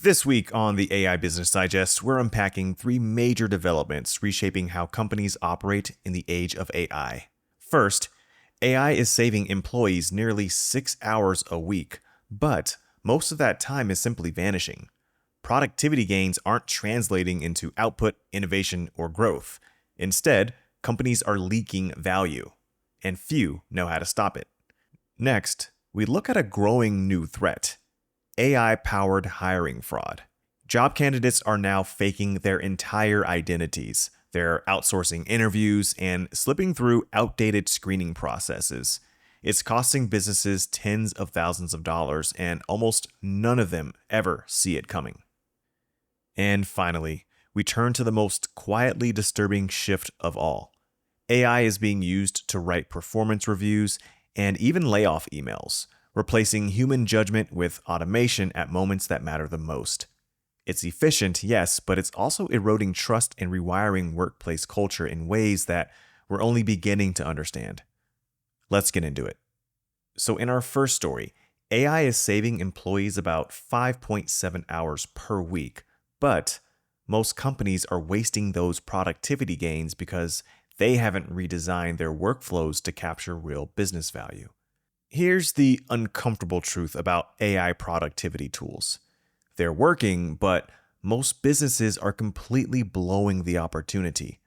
This week on the AI Business Digest, we're unpacking three major developments reshaping how companies operate in the age of AI. First, AI is saving employees nearly 6 hours a week, but most of that time is simply vanishing. Productivity gains aren't translating into output, innovation, or growth. Instead, companies are leaking value, and few know how to stop it. Next, we look at a growing new threat: AI-powered hiring fraud. Job candidates are now faking their entire identities. They're outsourcing interviews and slipping through outdated screening processes. It's costing businesses tens of thousands of dollars, and almost none of them ever see it coming. And finally, we turn to the most quietly disturbing shift of all. AI is being used to write performance reviews and even layoff emails, replacing human judgment with automation at moments that matter the most. It's efficient, yes, but it's also eroding trust and rewiring workplace culture in ways that we're only beginning to understand. Let's get into it. So in our first story, AI is saving employees about 5.7 hours per week, but most companies are wasting those productivity gains because they haven't redesigned their workflows to capture real business value. Here's the uncomfortable truth about AI productivity tools. They're working, but most businesses are completely blowing the opportunity.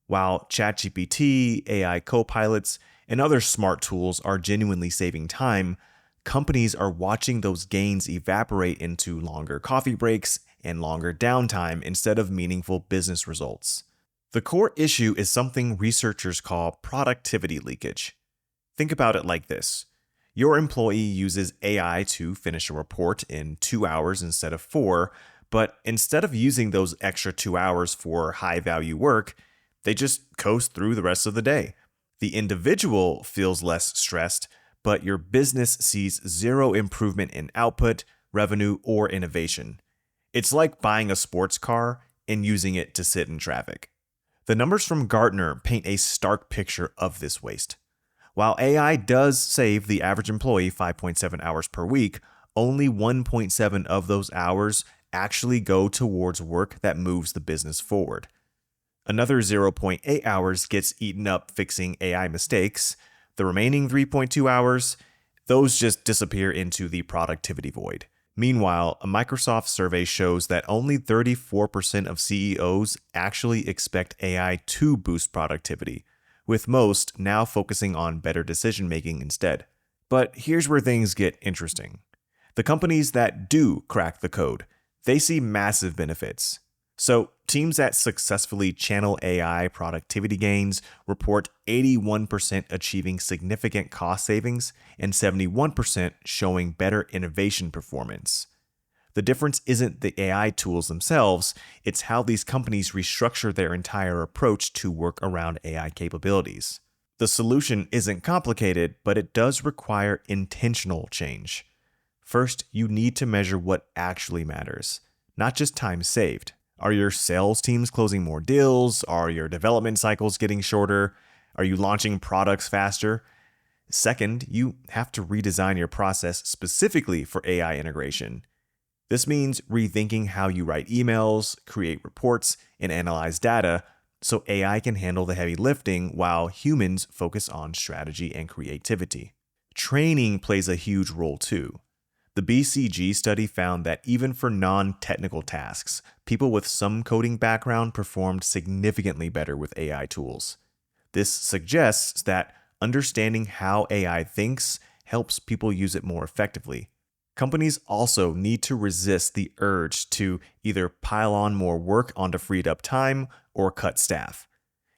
While ChatGPT, AI copilots, and other smart tools are genuinely saving time, companies are watching those gains evaporate into longer coffee breaks and longer downtime instead of meaningful business results. The core issue is something researchers call productivity leakage. Think about it like this. Your employee uses AI to finish a report in 2 hours instead of 4, but instead of using those extra 2 hours for high-value work, they just coast through the rest of the day. The individual feels less stressed, but your business sees zero improvement in output, revenue, or innovation. It's like buying a sports car and using it to sit in traffic. The numbers from Gartner paint a stark picture of this waste. While AI does save the average employee 5.7 hours per week, only 1.7 of those hours actually go towards work that moves the business forward. Another 0.8 hours gets eaten up fixing AI mistakes. The remaining 3.2 hours, those just disappear into the productivity void. Meanwhile, a Microsoft survey shows that only 34% of CEOs actually expect AI to boost productivity, with most now focusing on better decision-making instead. But here's where things get interesting. The companies that do crack the code, they see massive benefits. So teams that successfully channel AI productivity gains report 81% achieving significant cost savings and 71% showing better innovation performance. The difference isn't the AI tools themselves, it's how these companies restructure their entire approach to work around AI capabilities. The solution isn't complicated, but it does require intentional change. First, you need to measure what actually matters, not just time saved. Are your sales teams closing more deals? Are your development cycles getting shorter? Are you launching products faster? Second, you have to redesign your process specifically for AI integration. This means rethinking how you write emails, create reports, and analyze data so AI can handle the heavy lifting while humans focus on strategy and creativity. Training plays a huge role too. The BCG study found that even for non-technical tasks, people with some coding background performed significantly better with AI tools. This suggests that understanding how AI thinks helps people use it more effectively. Companies also need to resist the urge to either pile on more work onto freed up time or cut staff.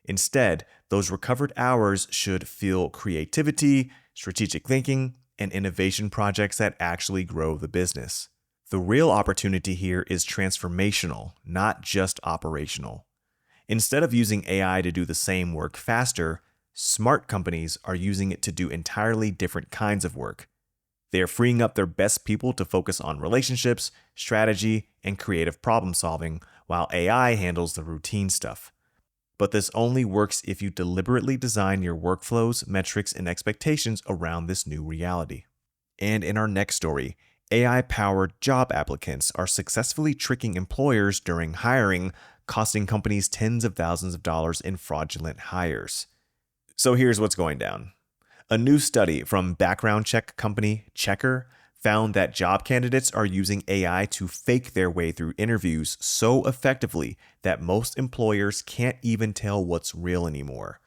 Instead, those recovered hours should fuel creativity, strategic thinking, and innovation projects that actually grow the business. The real opportunity here is transformational, not just operational. Instead of using AI to do the same work faster, smart companies are using it to do entirely different kinds of work. They are freeing up their best people to focus on relationships, strategy, and creative problem solving, while AI handles the routine stuff. But this only works if you deliberately design your workflows, metrics, and expectations around this new reality. And in our next story, AI-powered job applicants are successfully tricking employers during hiring, costing companies tens of thousands of dollars in fraudulent hires. So here's what's going down. A new study from background check company Checker found that job candidates are using AI to fake their way through interviews so effectively that most employers can't even tell what's real anymore.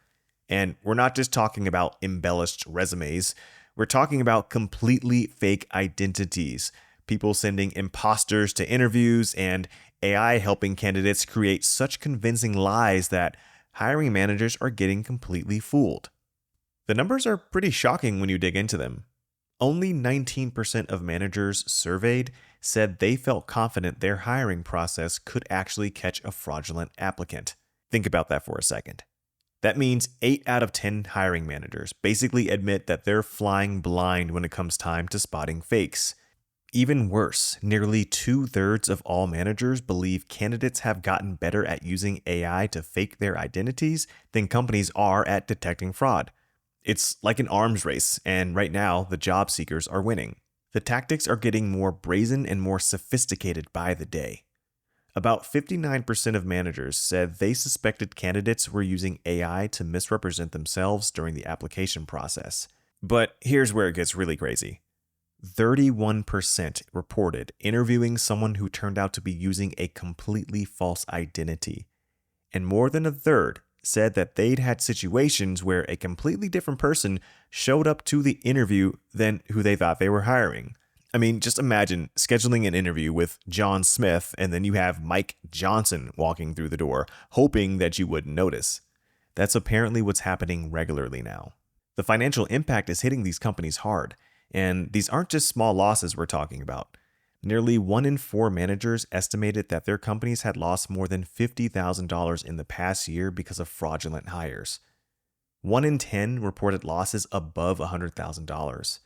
And we're not just talking about embellished resumes, we're talking about completely fake identities, people sending imposters to interviews, and AI helping candidates create such convincing lies that hiring managers are getting completely fooled. The numbers are pretty shocking when you dig into them. Only 19% of managers surveyed said they felt confident their hiring process could actually catch a fraudulent applicant. Think about that for a second. That means 8 out of 10 hiring managers basically admit that they're flying blind when it comes time to spotting fakes. Even worse, nearly 2/3 of all managers believe candidates have gotten better at using AI to fake their identities than companies are at detecting fraud. It's like an arms race, and right now, the job seekers are winning. The tactics are getting more brazen and more sophisticated by the day. About 59% of managers said they suspected candidates were using AI to misrepresent themselves during the application process. But here's where it gets really crazy. 31% reported interviewing someone who turned out to be using a completely false identity. And more than a third said that they'd had situations where a completely different person showed up to the interview than who they thought they were hiring. I mean, just imagine scheduling an interview with John Smith and then you have Mike Johnson walking through the door, hoping that you wouldn't notice. That's apparently what's happening regularly now. The financial impact is hitting these companies hard, and these aren't just small losses we're talking about. Nearly 1 in 4 managers estimated that their companies had lost more than $50,000 in the past year because of fraudulent hires. 1 in 10 reported losses above $100,000.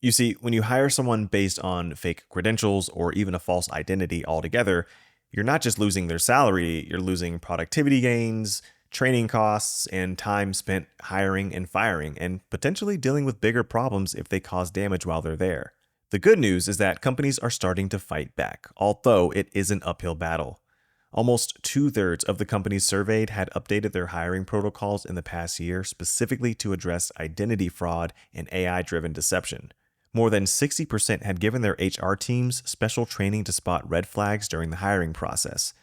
You see, when you hire someone based on fake credentials or even a false identity altogether, you're not just losing their salary, you're losing productivity gains, training costs, and time spent hiring and firing, and potentially dealing with bigger problems if they cause damage while they're there. The good news is that companies are starting to fight back, although it is an uphill battle. Almost 2/3 of the companies surveyed had updated their hiring protocols in the past year specifically to address identity fraud and AI-driven deception. More than 60% had given their HR teams special training to spot red flags during the hiring process.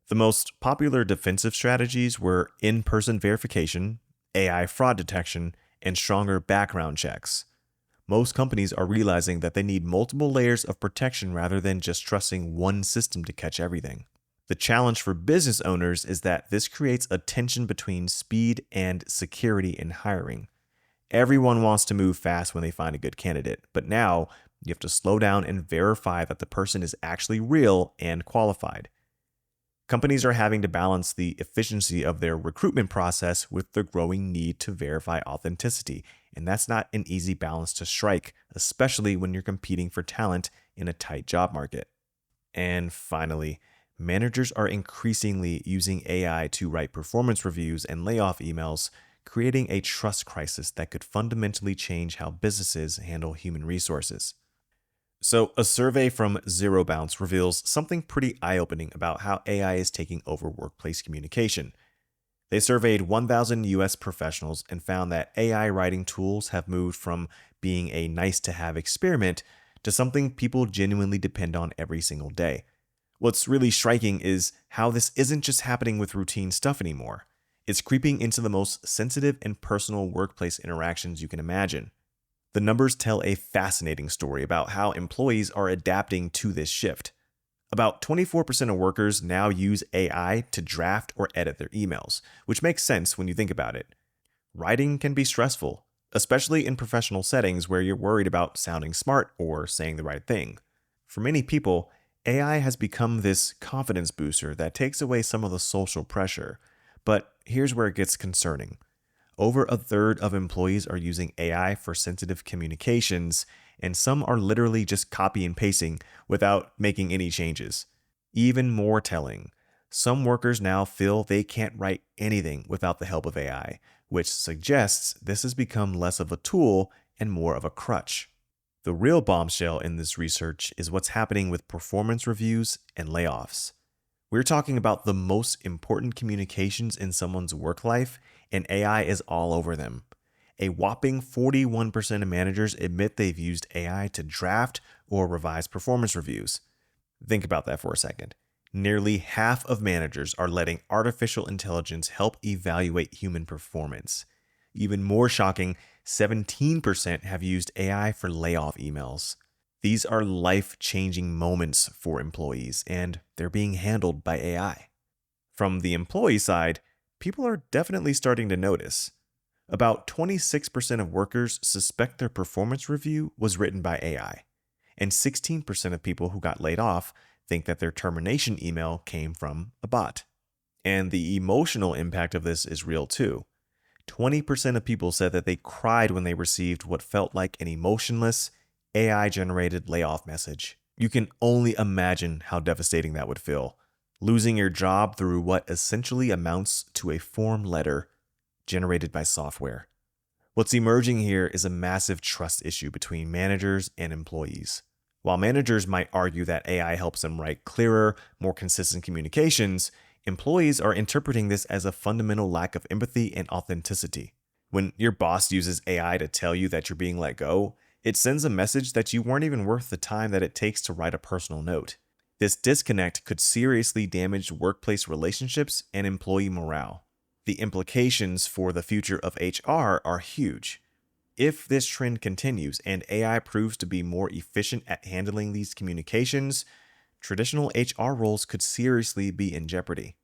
The most popular defensive strategies were in-person verification, AI fraud detection, and stronger background checks. Most companies are realizing that they need multiple layers of protection rather than just trusting one system to catch everything. The challenge for business owners is that this creates a tension between speed and security in hiring. Everyone wants to move fast when they find a good candidate, but now you have to slow down and verify that the person is actually real and qualified. Companies are having to balance the efficiency of their recruitment process with the growing need to verify authenticity, and that's not an easy balance to strike, especially when you're competing for talent in a tight job market. And finally, managers are increasingly using AI to write performance reviews and layoff emails, creating a trust crisis that could fundamentally change how businesses handle human resources. So, a survey from Zero Bounce reveals something pretty eye-opening about how AI is taking over workplace communication. They surveyed 1,000 US professionals and found that AI writing tools have moved from being a nice-to-have experiment to something people genuinely depend on every single day. What's really striking is how this isn't just happening with routine stuff anymore. It's creeping into the most sensitive and personal workplace interactions you can imagine. The numbers tell a fascinating story about how employees are adapting to this shift. About 24% of workers now use AI to draft or edit their emails, which makes sense when you think about it. Writing can be stressful, especially in professional settings where you're worried about sounding smart or saying the right thing. For many people, AI has become this confidence booster that takes away some of the social pressure. But here's where it gets concerning. Over a third of employees are using AI for sensitive communications, and some are literally just copy and pasting without making any changes. Even more telling, some workers now feel they can't write anything without the help of AI, which suggests this has become less of a tool and more of a crutch. The real bombshell in this research is what's happening with performance reviews and layoffs. We're talking about the most important communications in someone's work life, and AI is all over them. A whopping 41% of managers admit they've used AI to draft or revise performance reviews. Think about that for a second. Nearly half of managers are letting artificial intelligence help evaluate human performance. Even more shocking, 17% have used AI for layoff emails. These are life-changing moments for employees, and they're being handled by AI. From the employee side, people are definitely starting to notice. About 26% of workers suspect their performance review was written by AI, and 16% of people who got laid off think that their termination email came from a bot. And the emotional impact of this is real too. 20% of people said that they cried when they received what felt like an emotionless, AI-generated layoff message. You can only imagine how devastating that would feel. Losing your job through what essentially amounts to a form letter generated by software. What's emerging here is a massive trust issue between managers and employees. While managers might argue that AI helps them write clearer, more consistent communications, employees are interpreting this as a fundamental lack of empathy and authenticity. When your boss uses AI to tell you that you're being let go, it sends a message that you weren't even worth the time that it takes to write a personal note. This disconnect could seriously damage workplace relationships and employee morale. The implications for the future of HR are huge. If this trend continues and AI proves to be more efficient at handling these communications, traditional HR roles could seriously be in jeopardy.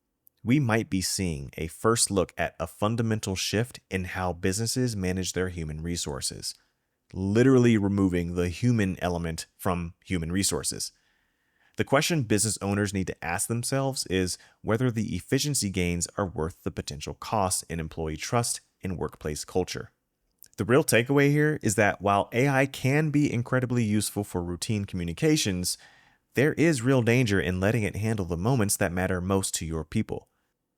We might be seeing a first look at a fundamental shift in how businesses manage their human resources, literally removing the human element from human resources. The question business owners need to ask themselves is whether the efficiency gains are worth the potential costs in employee trust and workplace culture. The real takeaway here is that while AI can be incredibly useful for routine communications, there is real danger in letting it handle the moments that matter most to your people.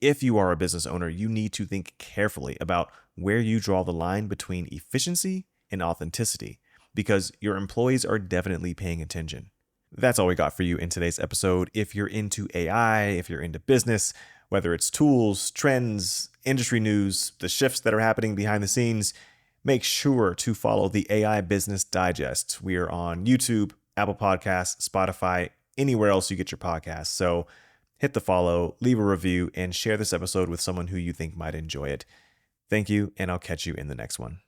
If you are a business owner, you need to think carefully about where you draw the line between efficiency and authenticity, because your employees are definitely paying attention. That's all we got for you in today's episode. If you're into AI, if you're into business, whether it's tools, trends, industry news, the shifts that are happening behind the scenes, make sure to follow the AI Business Digest. We are on YouTube, Apple Podcasts, Spotify, anywhere else you get your podcasts. So hit the follow, leave a review, and share this episode with someone who you think might enjoy it. Thank you, and I'll catch you in the next one.